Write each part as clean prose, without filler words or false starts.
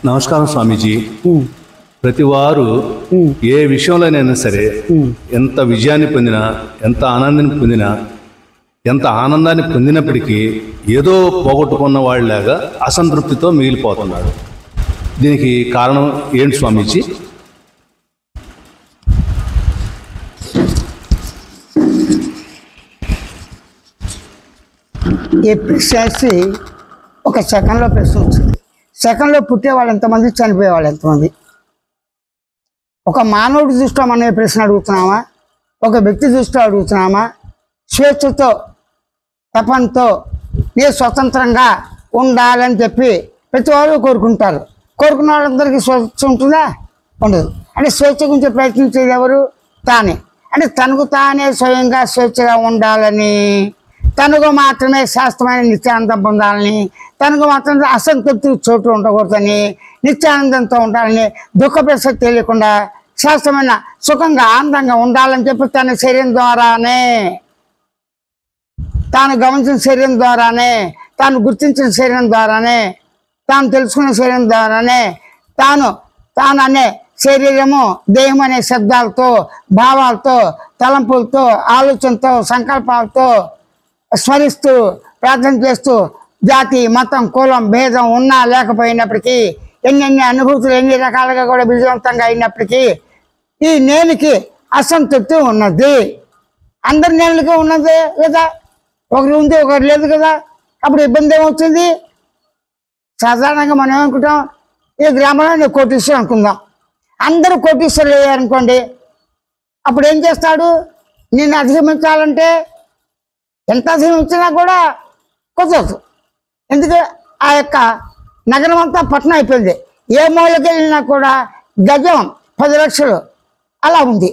నమస్కారం స్వామీజీ. ప్రతి వారు ఏ విషయంలోనైనా సరే ఎంత విజయాన్ని పొందినా, ఎంత ఆనందాన్ని పొందినా, ఎంత ఆనందాన్ని పొందినప్పటికీ ఏదో పోగొట్టుకున్న వాళ్ళలాగా అసంతృప్తితో మిగిలిపోతున్నారు. దీనికి కారణం ఏంటి స్వామీజీ? ఈ ప్రశ్న ఒక సెకండ్లో ప్రశ్న వచ్చింది. సెకండ్లో పుట్టేవాళ్ళు ఎంతమంది, చనిపోయేవాళ్ళు ఎంతమంది? ఒక మానవుడి దృష్టిలో మనం ఏ ప్రశ్న అడుగుతున్నామా, ఒక వ్యక్తి దృష్టిలో అడుగుతున్నామా? స్వేచ్ఛతో, తపంతో నేను స్వతంత్రంగా ఉండాలని చెప్పి ప్రతి వాళ్ళు కోరుకుంటారు. కోరుకున్న వాళ్ళందరికీ స్వేచ్ఛ ఉంటుందా? ఉండదు. అంటే స్వేచ్ఛ గురించి ప్రయత్నించేది ఎవరు? తానే. అంటే తనకు తానే స్వయంగా స్వేచ్ఛగా ఉండాలని, తనకు మాత్రమే శాస్త్రమైన నిత్యానందం పొందాలని, తనకు మాత్రమే అసంతృప్తి చోటు ఉండకూడదని, నిత్యానందంతో ఉండాలని, దుఃఖ ప్రసక్తి తెలియకుండా శాస్త్రమైన సుఖంగా ఆనందంగా ఉండాలని చెప్పి తన శరీరం ద్వారానే, తాను గమనించిన శరీరం ద్వారానే, తాను గుర్తించిన శరీరం ద్వారానే, తాను తెలుసుకున్న శరీరం ద్వారానే, తాను అనే శరీరము దేహం అనే శబ్దాలతో, భావాలతో, తలంపులతో, ఆలోచనతో, సంకల్పాలతో స్మరిస్తూ ప్రార్థన చేస్తూ జాతి, మతం, కులం, భేదం ఉన్నా లేకపోయినప్పటికీ, ఎన్ని అనుభూతులు ఎన్ని రకాలుగా కూడా విజయవంతంగా అయినప్పటికీ ఈ నేనుకి అసంతృప్తి ఉన్నది. అందరి నేనులకి ఉన్నది లేదా? ఒకరు ఉంది, ఒకరు లేదు కదా. అప్పుడు ఇబ్బంది ఏమవుతుంది? సాధారణంగా మనం ఏమనుకుంటాం, ఈ గ్రామంలో నేను కోటీశ్వరుడు అనుకుందాం. అందరూ కోటీశ్వరులు అయ్యారనుకోండి, అప్పుడు ఏం చేస్తాడు? నిన్ను అధిగమించాలంటే ఎంత అధిగమించినా కూడా కుదరదు. ఎందుకంటే ఆ యొక్క నగరం అంతా పట్టణం అయిపోయింది. ఏ మూలకి వెళ్ళినా కూడా గజం 10 లక్షలు అలా ఉంది.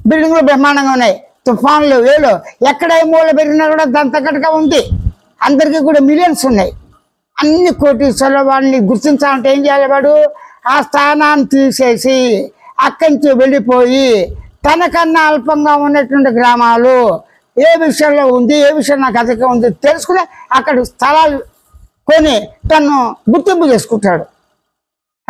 బిల్డింగ్లు బ్రహ్మాండంగా ఉన్నాయి. తుఫాన్లు, వేలు, ఎక్కడ ఏ మూల పెరిగినా కూడా దాని తగ్గట్టుగా ఉంది. అందరికీ కూడా మిలియన్స్ ఉన్నాయి. అన్ని కోటీశ్వరుల వాళ్ళని గుర్తించాలంటే ఏం చేయాలి? వాడు ఆ స్థానాన్ని తీసేసి అక్కడి నుంచి వెళ్ళిపోయి తనకన్నా అల్పంగా ఉన్నటువంటి గ్రామాలు ఏ విషయంలో ఉంది, ఏ విషయం నాకు అధికంగా ఉంది తెలుసుకుని అక్కడ స్థలాలు కొని తను గుర్తింపు చేసుకుంటాడు.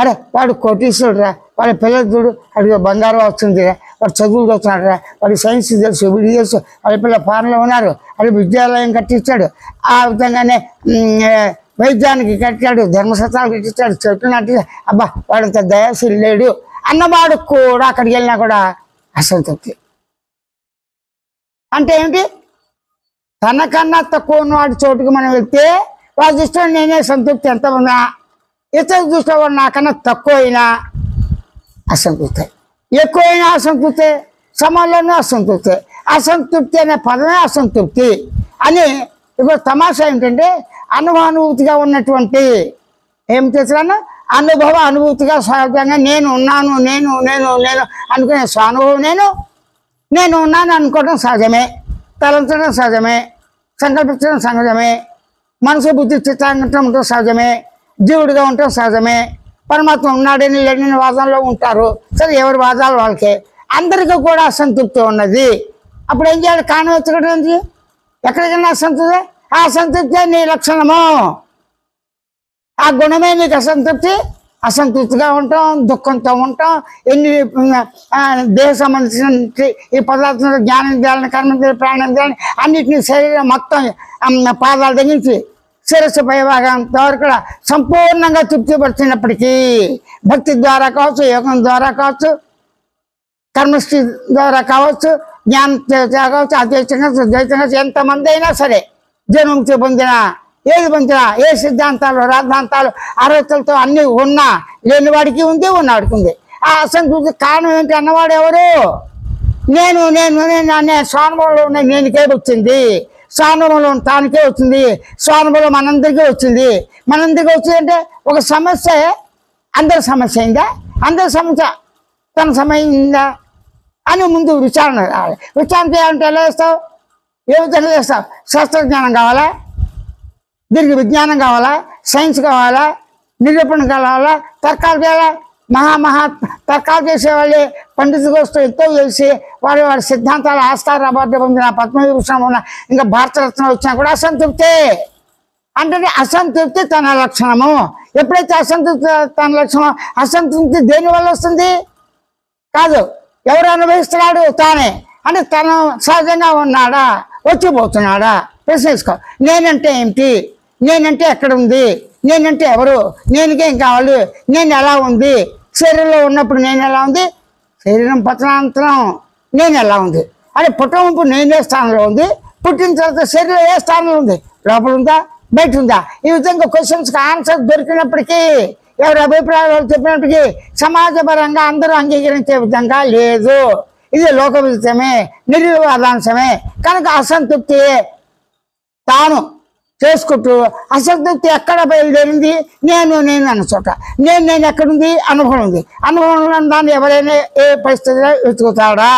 అరే వాడు కోటీశ్వరుడురా, వాడి పిల్లలు చూడు, వాడికి బంగారం వస్తుందిరా, వాడు చదువులు చదువుతున్నాడురా, వాడి సైన్స్ తెలుసు, వీడి తెలుసు, వాడి పిల్లలు ఫారెన్లో ఉన్నారు, వాడి విద్యాలయం కట్టించాడు, ఆ విధంగానే వైద్యానికి కట్టాడు, ధర్మసత్రాలు కట్టించాడు, చెట్లు నాటి, అబ్బా వాడంత దయాశీలు లేడు అన్నవాడు కూడా అక్కడికి వెళ్ళినా కూడా అసంతృప్తి. అంటే ఏమిటి? తనకన్నా తక్కువ ఉన్నవాడి చోటుకు మనం వెళ్తే వాడి దృష్టిలో నేనే సంతృప్తి ఎంత ఉన్నా, ఇతర దృష్టిలో వాడు నాకన్నా తక్కువ అయినా అసంతృప్తి, ఎక్కువైనా అసంతృప్తి, సమానంలోనూ అసంతృప్తి. అసంతృప్తి అనే పదమే అసంతృప్తి అని. ఇప్పుడు తమాషా ఏంటంటే అనుభవానుభూతిగా ఉన్నటువంటి ఏం చేస్తున్నాను, అనుభూతిగా సహజంగా నేను ఉన్నాను, నేను నేను నేను అనుకునే స్వానుభవం నేను ఉన్నాను అనుకోవడం సహజమే, తలంచడం సహజమే, సంకల్పించడం సహజమే, మనసు బుద్ధి చిత్తాంగం ఉండటం సహజమే, జీవుడిగా ఉండటం సహజమే. పరమాత్మ ఉన్నాడని లేని వాదనలో ఉంటారు. సరే, ఎవరి వాదాలు వాళ్ళకే. అందరికీ కూడా అసంతృప్తి ఉన్నది. అప్పుడు ఏం చేయాలి? కారణం వెతకడం. ఎక్కడికైనా అసంతృప్తి, ఆ అసంతృప్తి నీ లక్షణము, ఆ గుణమే నీకు అసంతృప్తి. అసంతృప్తిగా ఉంటాం, దుఃఖంతో ఉంటాం. ఎన్ని దేహ సంబంధించిన ఈ పదార్థాలు, జ్ఞానేంద్రియాలను, కర్మేంద్రియాలు, ప్రాణేంద్రియాలను అన్నింటినీ శరీరం మొత్తం పాదాల దగ్గరించి శిరస్సు పై భాగంతో వరకు కూడా సంపూర్ణంగా తృప్తిపరిచినప్పటికీ భక్తి ద్వారా కావచ్చు, యోగం ద్వారా కావచ్చు, కర్మశ్రీ ద్వారా కావచ్చు, జ్ఞానం కావచ్చు, అద్వైతంగా ద్వైతంగా ఎంతమంది అయినా సరే జన్మముక్తి పొందిన ఏది పొందినా, ఏ సిద్ధాంతాలు రాద్ధాంతాలు అర్హతలతో అన్ని ఉన్నా లేనివాడికి ఉంది, ఉన్నవాడికి ఉంది. ఆ అసంతృప్తి కారణం ఏంటి అన్నవాడు ఎవరు? నేను నేను నేను అనే స్వానుభవంలో ఉన్న నేనుకే వచ్చింది, స్వానుభవంలో తానికే వచ్చింది, స్వానుభవం మనందరికీ వచ్చింది. మనందరికీ వచ్చింది అంటే ఒక సమస్య అందరి సమస్య అయిందా? అందరి సమస్య తన సమయం అయిందా అని ముందు విచారణ కావాలి. విచారణ చేయాలంటే ఎలా చేస్తావు? ఏ విధంగా చేస్తావు? శాస్త్రజ్ఞానం కావాలా, దీనికి విజ్ఞానం కావాలా, సైన్స్ కావాలా, నిరూపణ కావాలా, తర్కాలు చేయాలా. మహా తర్కాలు చేసేవాళ్ళే పండితులు వస్తూ ఎంతో చేసి వారి సిద్ధాంతాలు ఆస్థార అవార్డు పొందిన, పద్మవిభూషణం ఉన్న, ఇంకా భారతరత్న వచ్చినా కూడా అసంతృప్తే. అంటే అసంతృప్తి తన లక్షణము. ఎప్పుడైతే అసంతృప్తి తన లక్షణం, అసంతృప్తి దేని వల్ల వస్తుంది? కాదు, ఎవరు అనుభవిస్తున్నాడు? తానే. అంటే తను సహజంగా ఉన్నాడా, వచ్చిపోతున్నాడా? ప్రశ్నించుకో. నేనంటే ఏమిటి? నేనంటే ఎక్కడ ఉంది? నేనంటే ఎవరు? నేనుకేం కావాలి? నేను ఎలా ఉంది? శరీరంలో ఉన్నప్పుడు నేను ఎలా ఉంది? శరీరం పతనాంతరం నేను ఎలా ఉంది? అంటే పుట్టముంపు నేనే స్థానంలో ఉంది, పుట్టిన తర్వాత శరీరం ఏ స్థానంలో ఉంది? లోపల ఉందా, బయట ఉందా? ఈ విధంగా క్వశ్చన్స్కి ఆన్సర్ దొరికినప్పటికీ, ఎవరి అభిప్రాయాలు చెప్పినప్పటికీ సమాజపరంగా అందరూ అంగీకరించే విధంగా లేదు. ఇది లోక విదితమే, నిర్వివాదాంశమే. కనుక అసంతృప్తి తాను చేసుకుంటూ, అసంతృప్తి ఎక్కడ బయలుదేరింది? నేను అన్న చోట. నేను ఎక్కడుంది? అనుభవం ఉంది. అనుభవం దాన్ని ఎవరైనా ఏ పరిస్థితిలో వెతుకుతాడా?